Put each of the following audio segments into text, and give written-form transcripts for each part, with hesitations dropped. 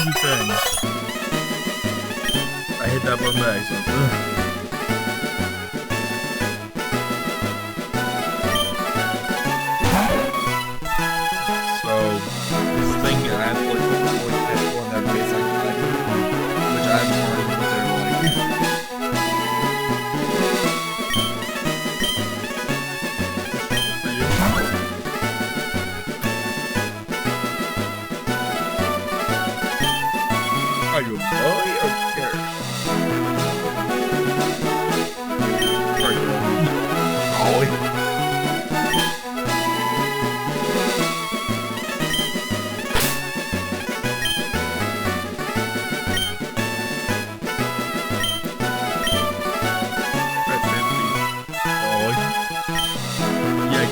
crazy thing. I hit that button by accident. So, this thing I have to like on that base like which I'm learning what they're like. Are you a boy or girl? Are you a boy?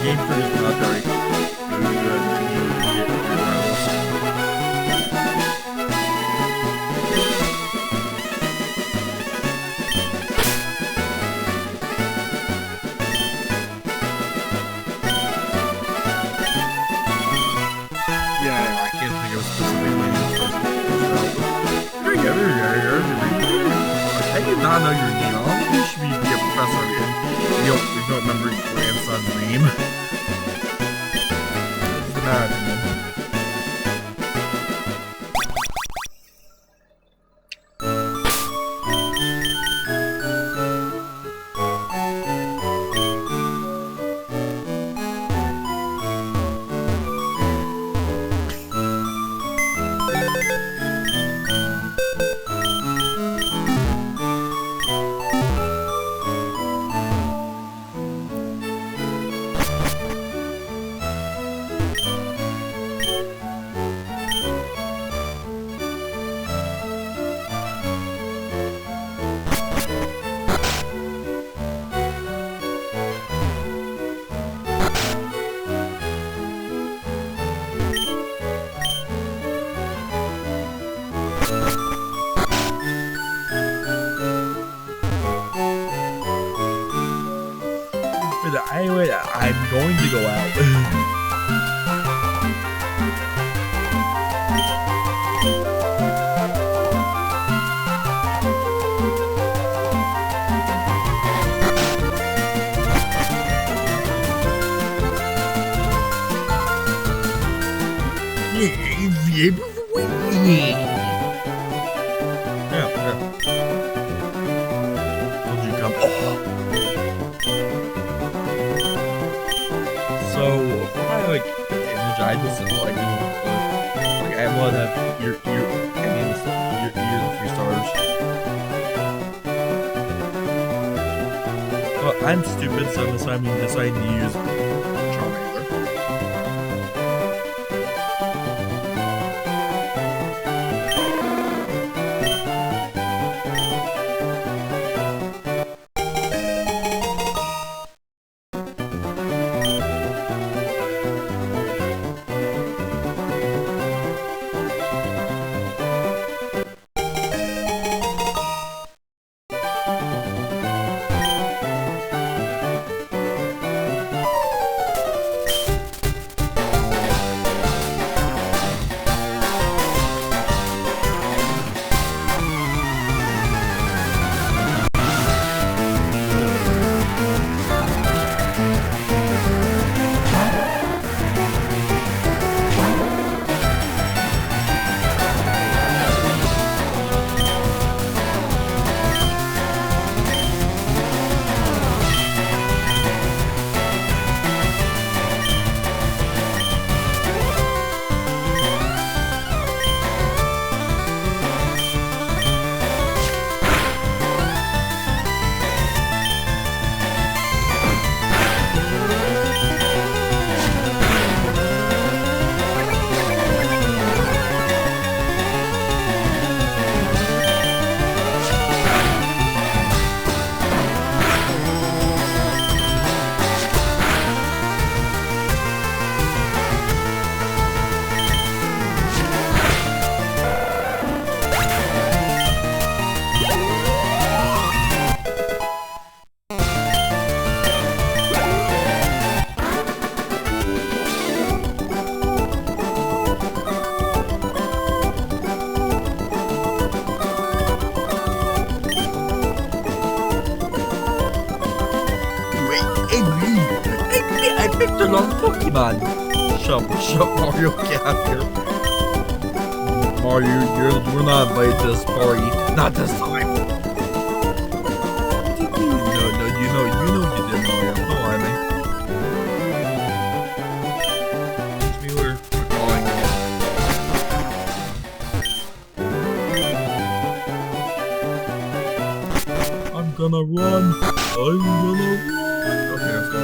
Game for is not very good. Yeah, I can't think of a specific name. I did not know your name. I don't think you should be a professor again. You don't remember your grandson's name. That's the bad opinion. I'm going to go out. I just like I want to have your hands, your 3 stars. Well, I'm stupid, so I'm deciding to use Charmander. Pokemon. Shut Mario, get out here. Mario, we're not invited to this party. Not this time. No, you know you did, Mario. Don't lie to me. Teach me where we're calling. I'm gonna run. Okay, let's go.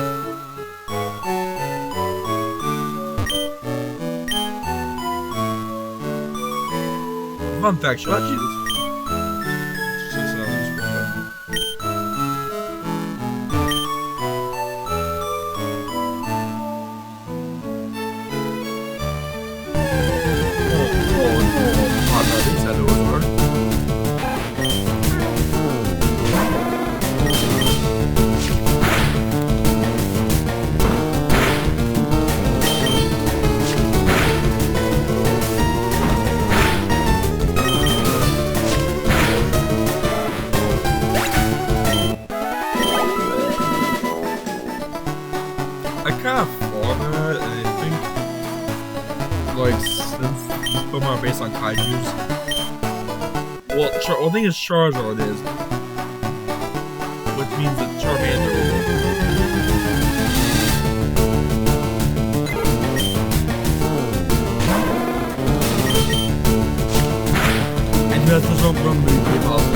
Fun fact, should I actually Pokemon based on Kaijus. Well, I think it's Charizard is, which means that Charmander will be. And that's the jump from the possible.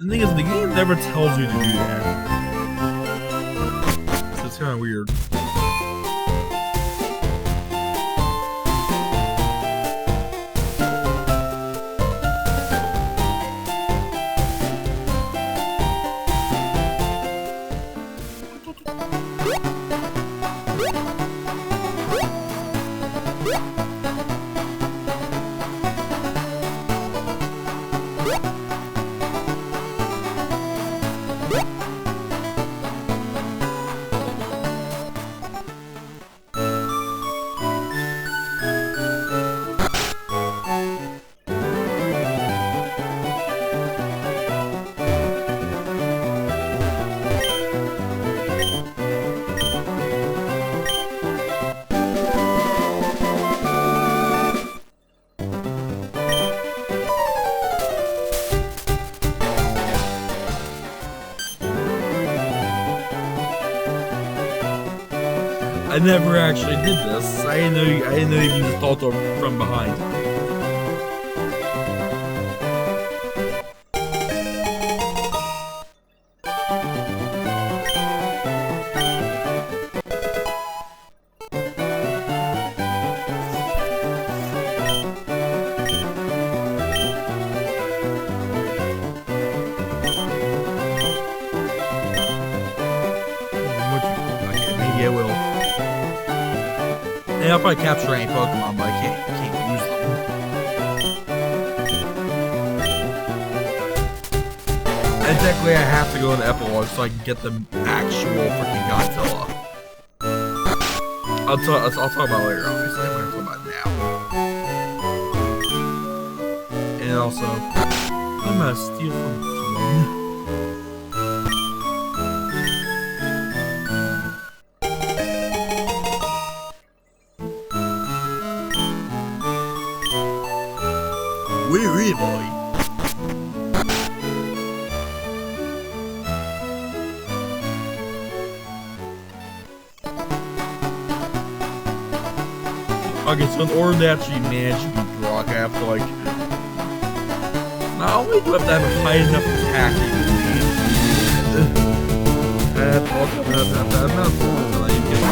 The thing is, the game never tells you to do that. So it's kind of weird. I never actually did this. I didn't know you can just thought from behind. Maybe I will. And I'll probably capture any Pokemon, but I can't use them. And technically I have to go in the epilogue so I can get the actual freaking Godzilla. I'll talk about it later, obviously. I'm gonna talk about it now. And also, I'm gonna steal from someone. Weary boy. Okay, so in order to actually manage to beat Brock, I have to like. Not only do I have to have a high enough attack to beat, I have to also have enough that I need to get.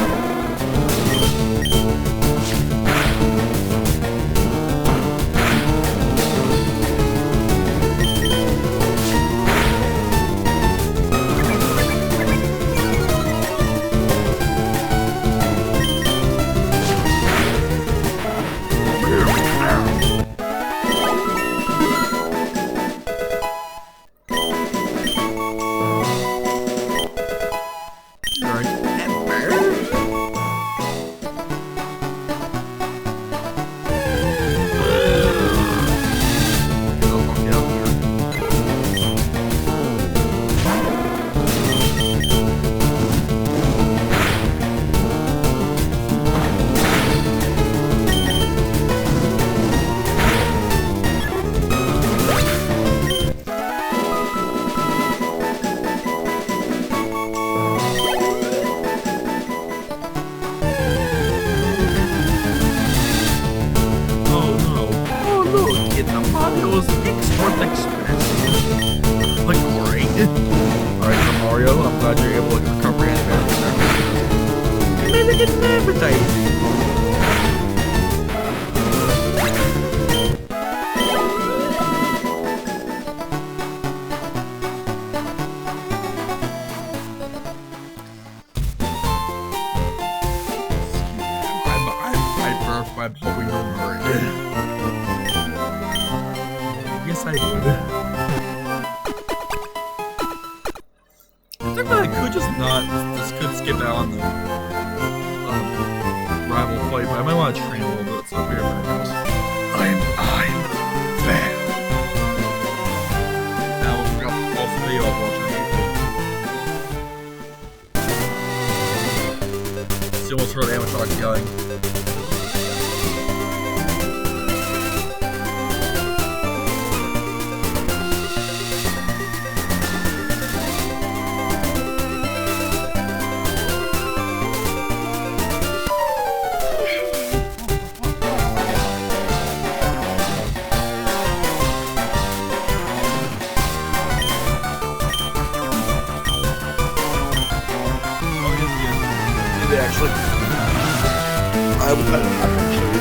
I'm hoping to remember it. Yes, I would. I think that I could just not. This could skip out on the rival fight, but I might want to train a little bit. So here it goes. I'm fat. Now we'll forget also the Overwatch. See almost heard Amateur yelling. Actually, I would show you.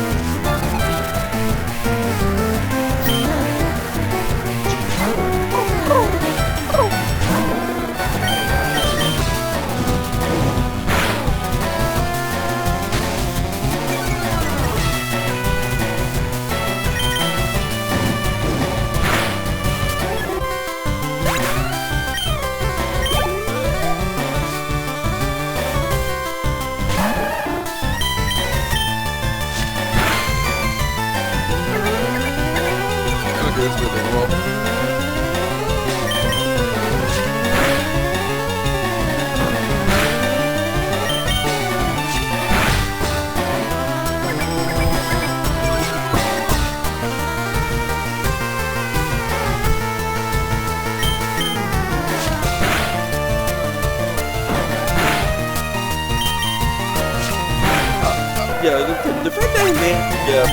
Yeah, the fact that I managed to get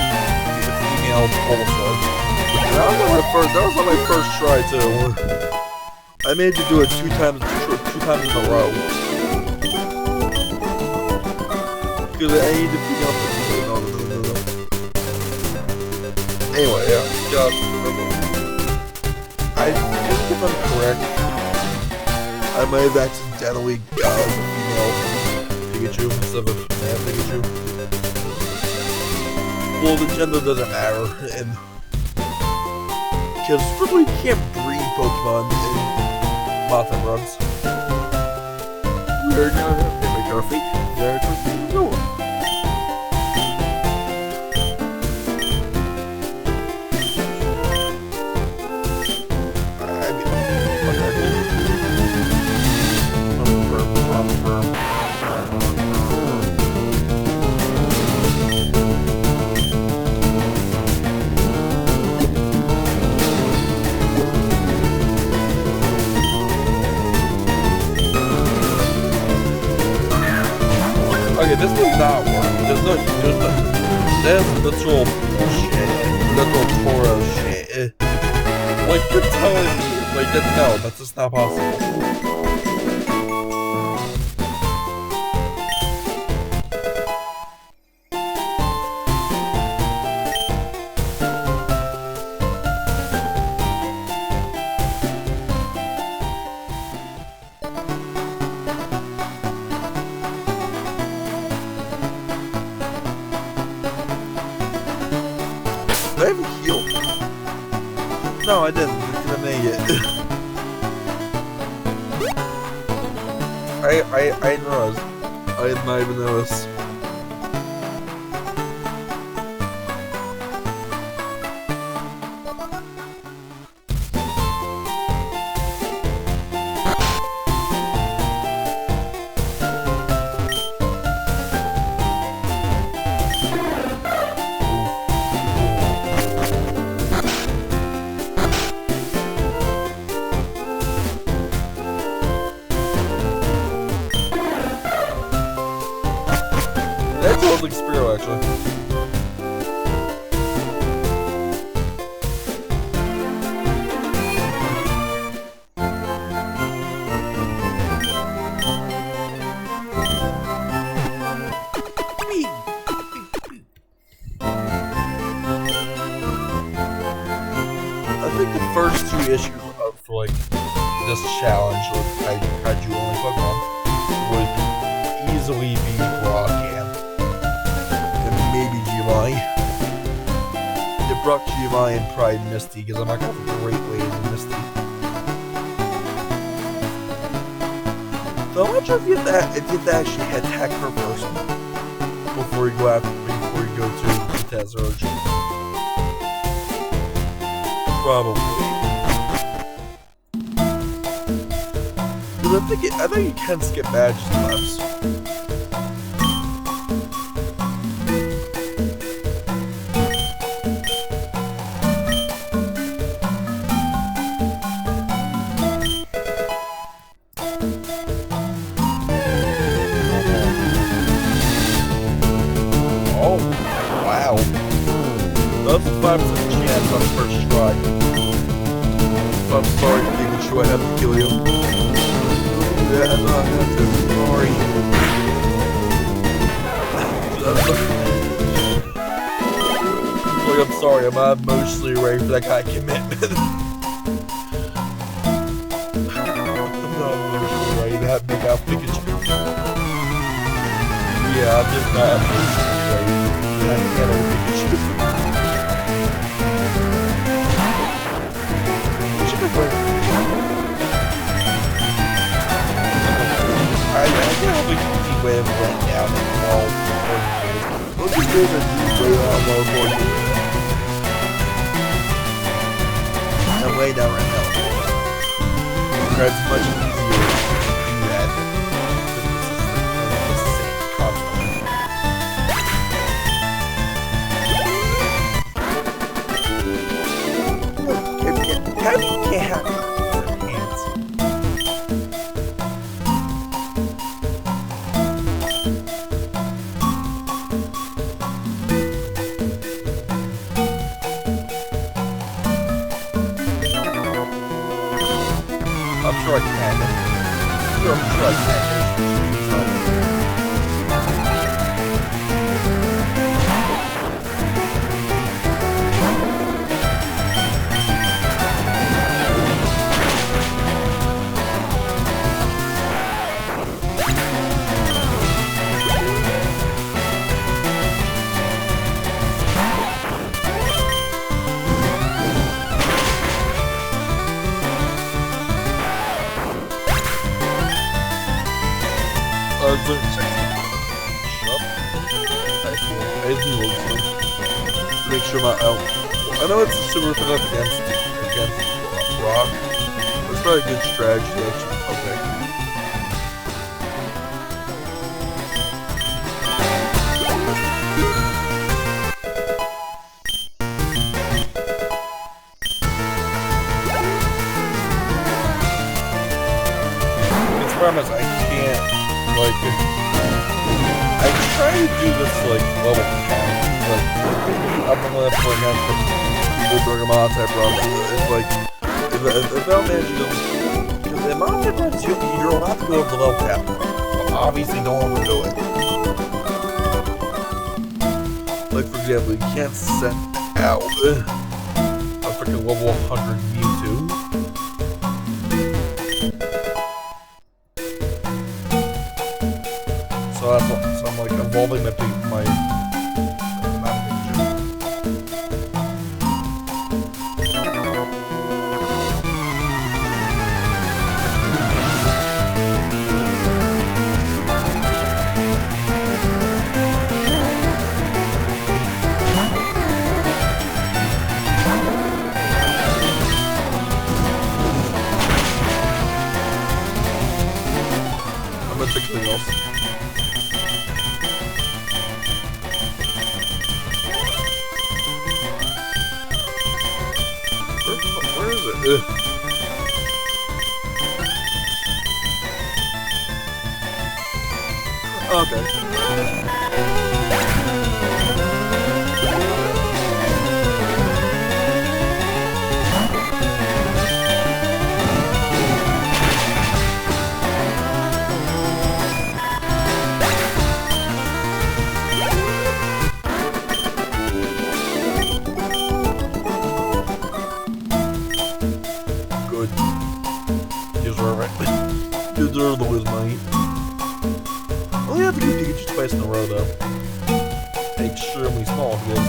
the female Bulbasaur, that was on my first try too. I managed to do it two times in a row. Because I need the female Bulbasaur. No. Anyway, yeah. I think if I'm correct, I might have accidentally got a female Pikachu instead of a male Pikachu. Well, the gender doesn't matter, and because first of all, you can't breed Pokemon in Mountain runs. We're gonna have to make our feet. They're going to go. Okay, this does not work. There's no. That's literal bullshit. Literal Toro shit. Like, you're telling me, like, that, no, that's just not possible. Did I even heal? No, I didn't. I made it. I noticed. I did not even notice. That feels like Spearow, actually. I think the first two issues for like this challenge with Kaiju only Pokemon would easily be Baragon and maybe Giovanni. It brought Giovanni and probably Misty because I'm not gonna have a great way in Misty. So I'm not sure if you have to actually attack her first before you go to Tazurge. Probably. Because I think you can skip badges sometimes. Oh, wow. That's a 5% chance on first try. So I'm sorry, Pikachu, I have to kill you. Yeah, no, I have to. Sorry. Look, I'm sorry, I'm not emotionally ready for that kind of commitment. I'm not emotionally ready to have big out Pikachu. Yeah, I'm just not emotionally ready. I can't handle Pikachu. I can have a easy way of laying down the wall. Let's just do a way down low for you. And lay down right now. It's much easier to do that than the same constantly. How do you can't have hands? I'm sure I can. I'm sure I can. Make sure my I know it's a super enough against rock. It's probably a good strategy actually. Okay. It's promise I can't like I try to do this like level cap. Like I'm gonna play against people during a mod type run. It's like if I'll manage to, because the amount of runs you're allowed to go over the level cap. But obviously don't overdo it. Like for example, you can't send out a freaking level 100 Mewtwo. So that's what, so I'm like evolving my I'm gonna check something else. Where is it? Okay. Good. Deserve it. Deserve the whiz money. Only have to do Pikachu twice in a row though. Extremely small because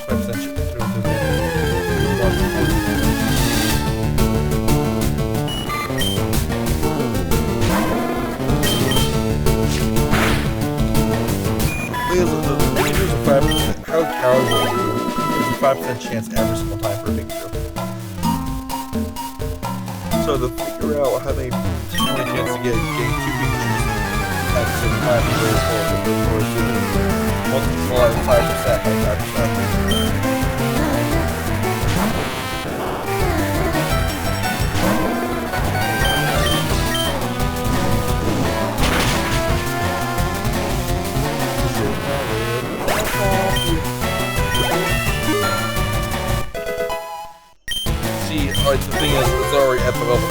5% chance to Pikachu's a 5%. How cows will do is a 5% chance every single time for a Pikachu. So to figure out how many chance to get two Pikachus at the same time is very important. Multiply 5% by 5%. See, like the thing is, it's already at the level.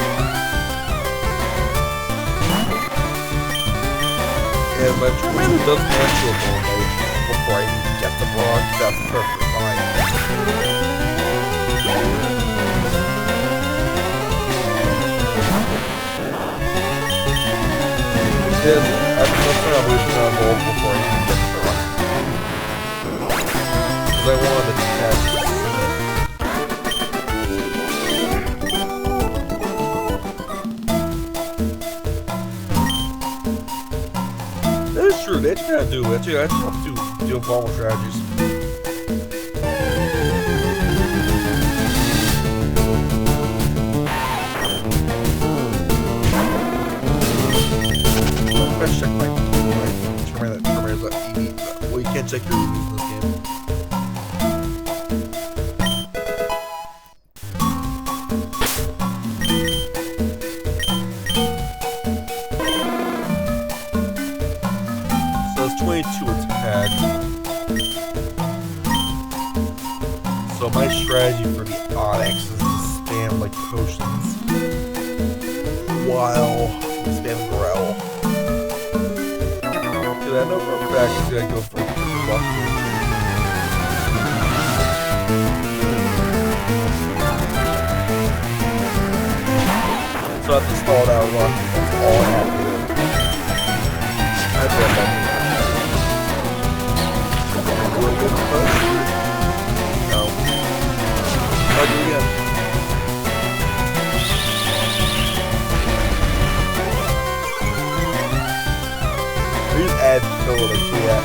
And my Charmander does answer a ball mode before I even get the block. That's perfectly fine. Because I'm not trying to lose my ball before I even get the block. Because I wanted to catch it. True, they actually gotta do it. I just have to do normal strategies. Let's check my Charmander's EV. Well, you can't check your EVs in this game. So my strategy for the Onyx is to spam like potions while spam Growl. Because I know for a fact he's gonna go for the rock. So I have to stall it out rock. That's all I have to do. I bet that. No. I'll do it again. We just add killer like to that.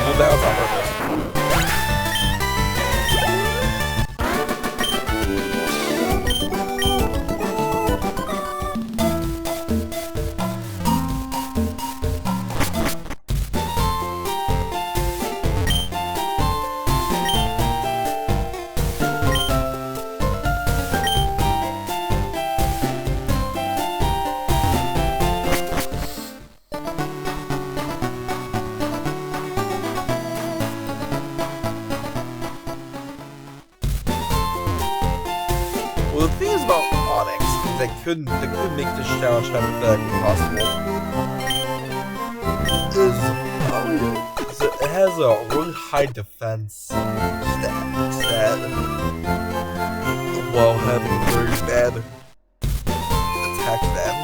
Well, that was on purpose. that could make this challenge hypothetically possible is it has a really high defense stat while having very bad attack stat.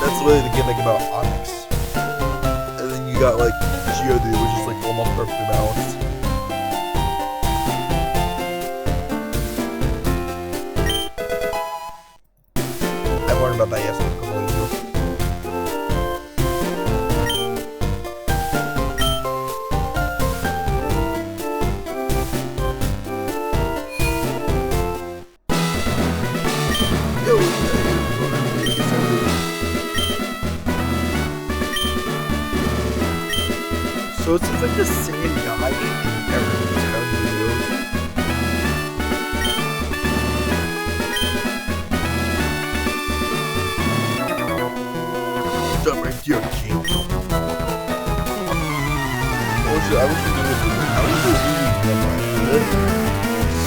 That's really the gimmick about Onyx. And then you got like Geodude, which is like almost perfectly balanced. I learned about that yesterday a couple of years So it seems like the same guy in everyone's kind of videos. Jump right here, King. I wish you really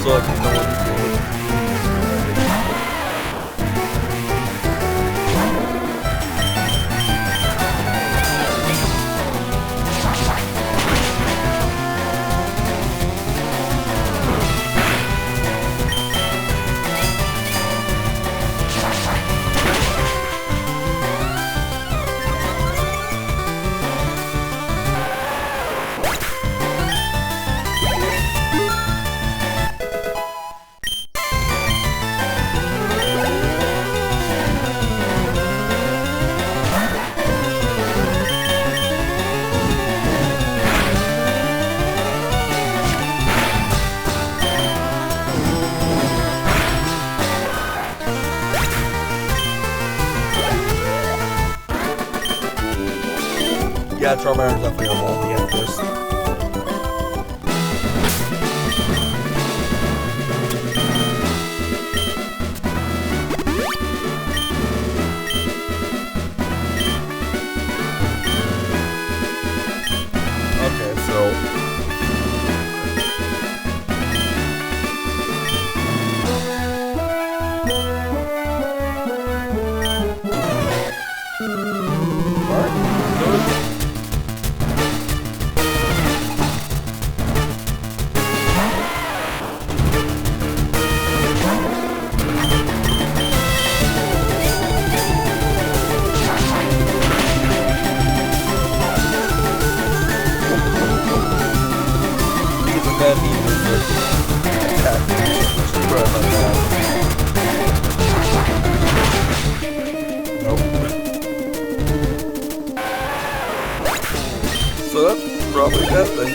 so I can know what to do. Yeah, Charmander's definitely on all the actors. Okay, so so that's probably that thing.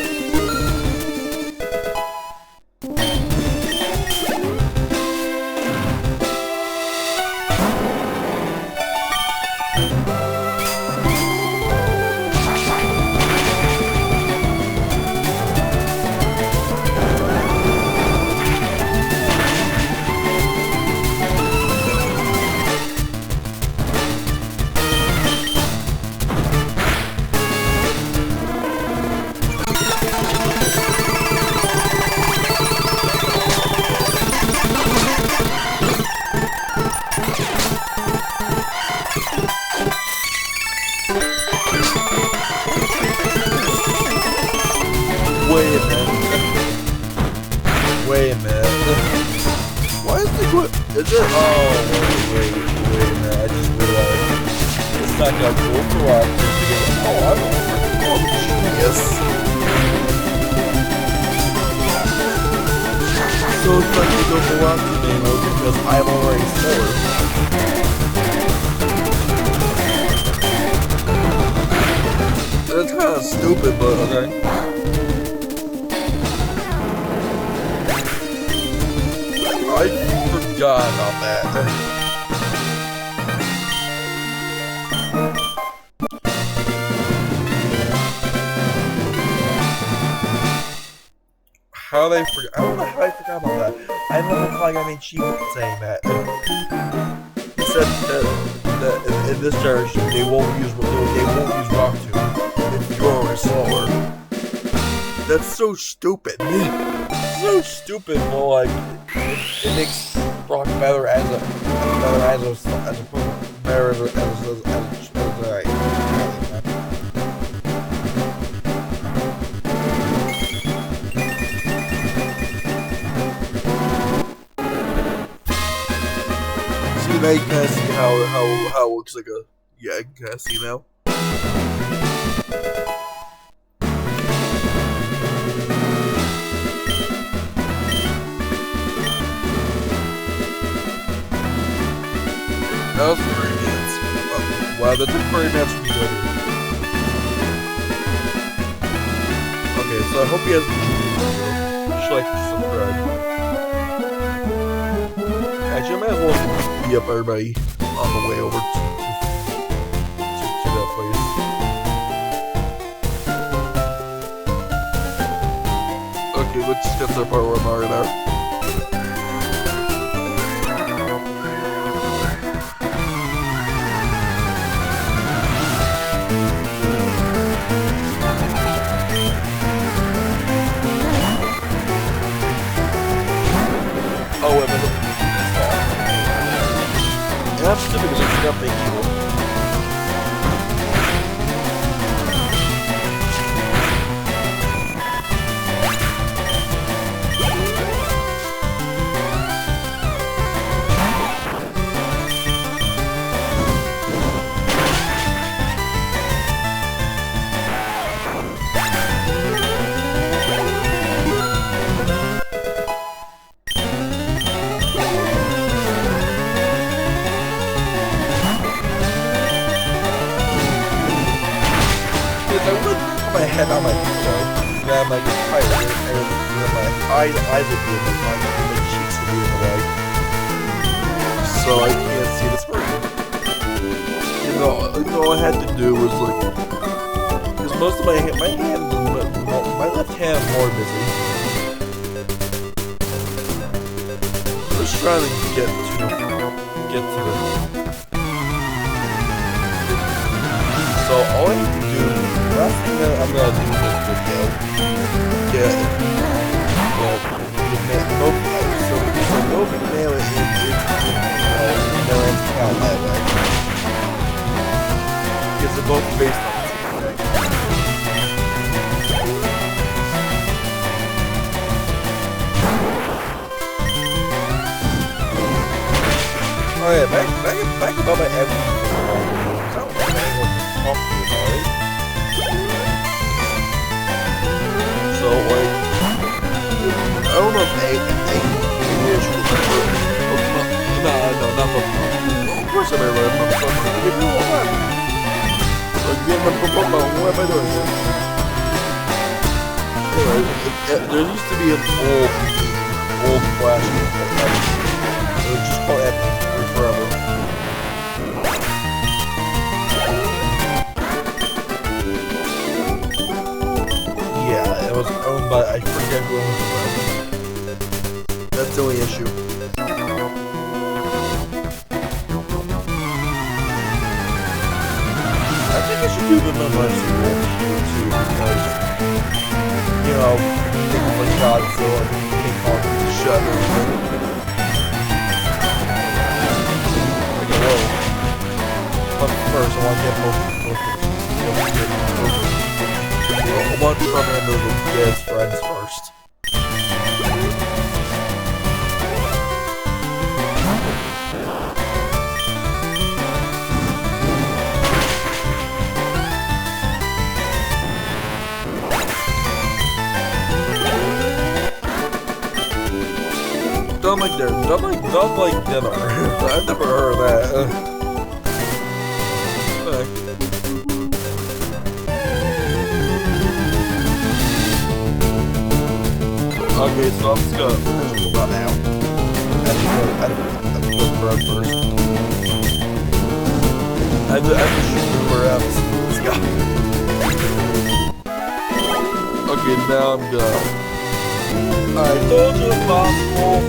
Wait a minute. Why is the good? Is it? Oh, wait a minute. I just realized it's not gonna go for us to get. Oh, I'm genius. So it's not gonna go for us to because I'm already slower. That's kind of stupid, but okay. I forgot about that. How they forgot? I don't know how I forgot about that. I remember flying on achievement saying that. He said that in this generation they won't use Rock Tomb if you're slower. That's so stupid. So stupid, but like it makes rock better as a See, now you kind of see how it looks like a, yeah, you can kind of see now. That was very nice. Wow, that took very much to be better. Okay, so I hope you guys enjoyed this video. Just like to subscribe. Actually, I might as well be up everybody on the way over to that place. Okay, let's just get to the part where I'm already there. Oh, wait a minute. And I'm stupid because it's not making it. My head on my pillow, then my tired, and my eyes would be in the way, my cheeks would be in the way, so I can't see the screen. All I had to do was like, because most of my left hand is more busy. I'm just trying to get to it. So all I have to do. Last thing that I'm gonna do in this video, both mail it in Nidoran's account that way. Because they're both based on the same thing. Alright, back about my everything. I don't think anyone can talk to me about it. So, like, I don't know if English will remember. No, not Pokemon. Of course I remember Pokemon. Give me all that. Like, give me Pokemon. What am I doing here? Anyway, there used to be an old Flash game called Epic. It was just called Epic forever. Yeah, it was owned by, I forget who owns it. That's the only issue. I think I should do them on my school too, because, you know, things like Godzilla and King Kong and shut everything. Okay, whoa. But first, I want to get both. I want to come into the best friends first. Dumb like dinner. I've never heard of that. Okay, so I'm just gonna finish about now. I have to go grab first. I have to shoot where else. Let's go. Okay, now I'm done. I told you it's possible.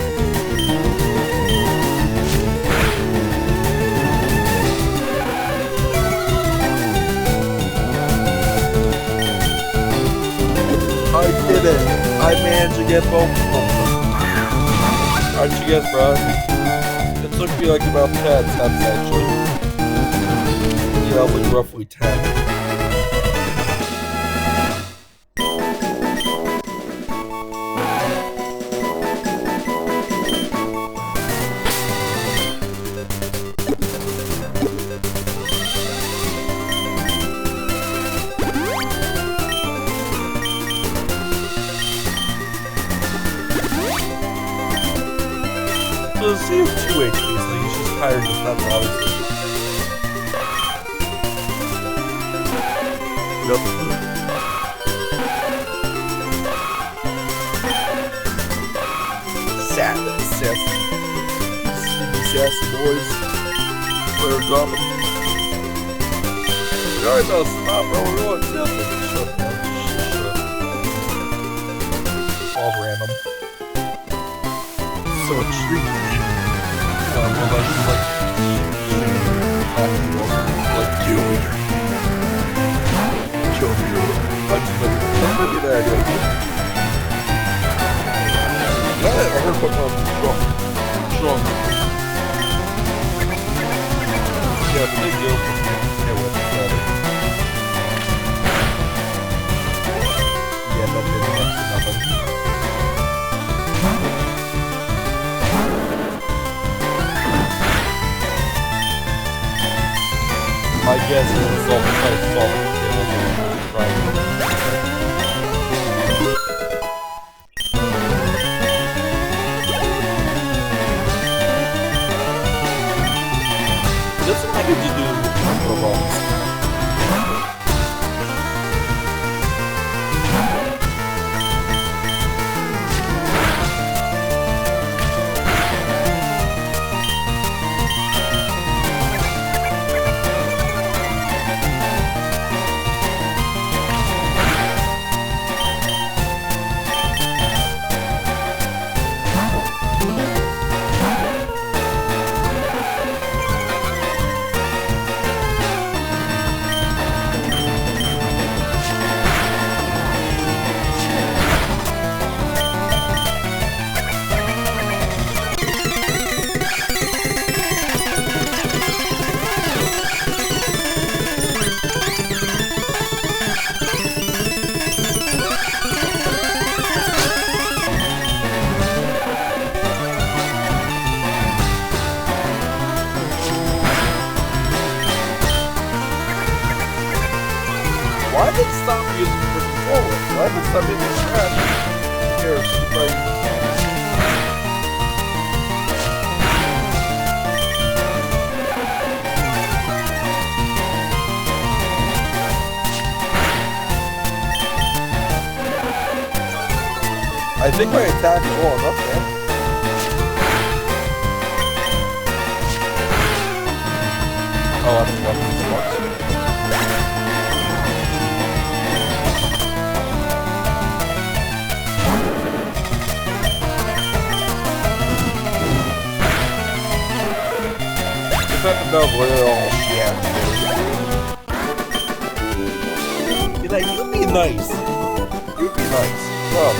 I did it. I managed to get both of them. Aren't you guys proud? It took me like about 10 attempts actually. Yeah, like roughly 10. So he has 2 HP, so he's just higher defense, obviously. Yep. Sassy boys. Player dropping. You already know, stop, bro. We're going to shut down. All random. So intriguing. Like kill leader. Kill leader. That might be the idea. I heard what strong. Yeah, but they deal with it. Yeah, that didn't answer nothing. My guess is it's all kind of soft. This one I could do with robots. Why did it stop using the controller? Why did it stop using the scratch? Here, like... I think my attack is well enough, man. Oh, that's one. Be like, you be nice. You be nice. Oh.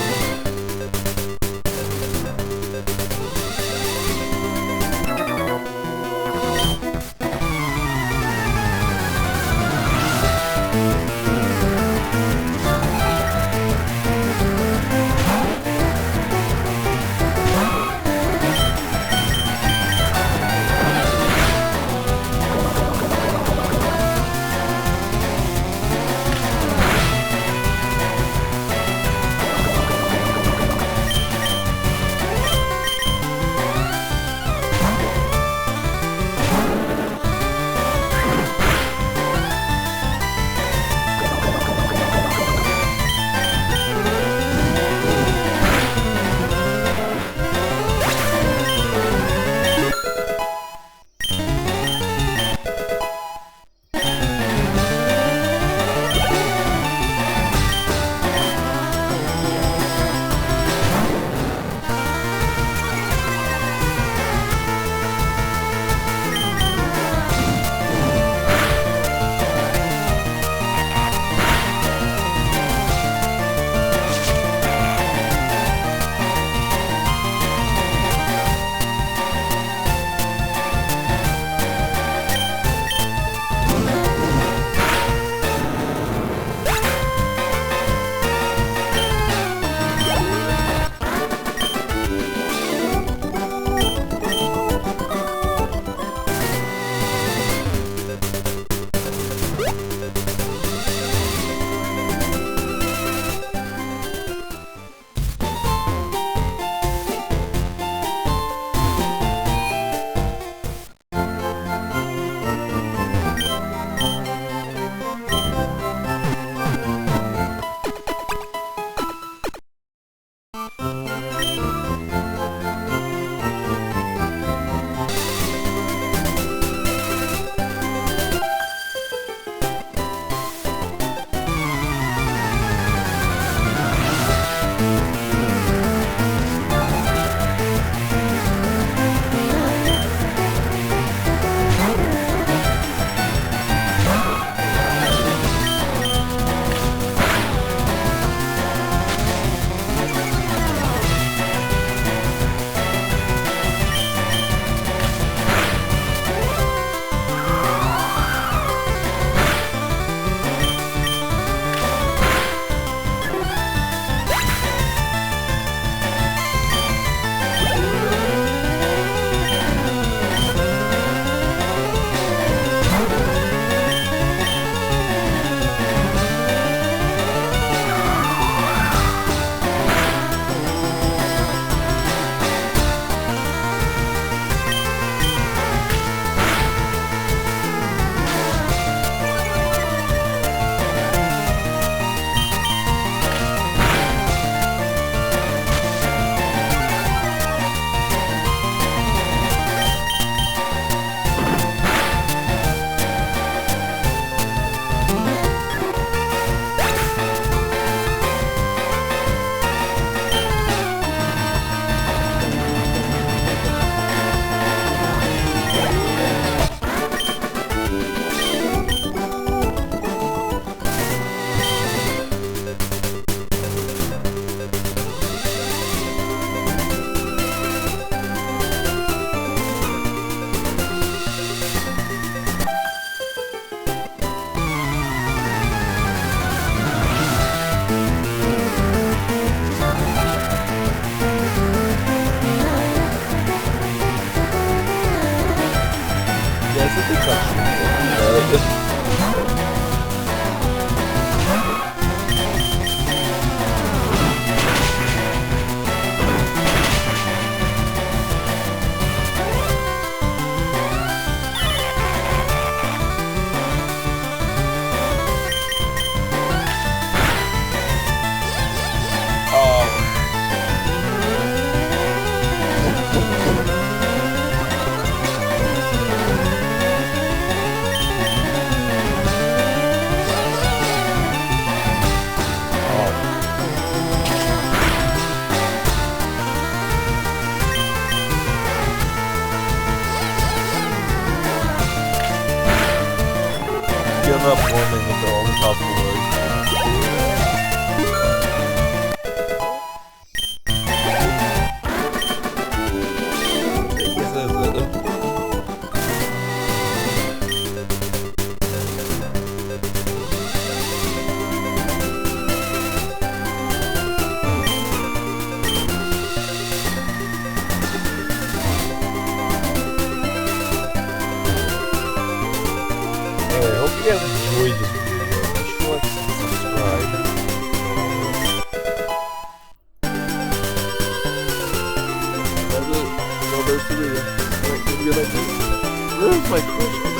Up warming with the only possible way. I hope you guys enjoyed this video. Be sure to subscribe. That's it. No, there's the video. Where's my crush?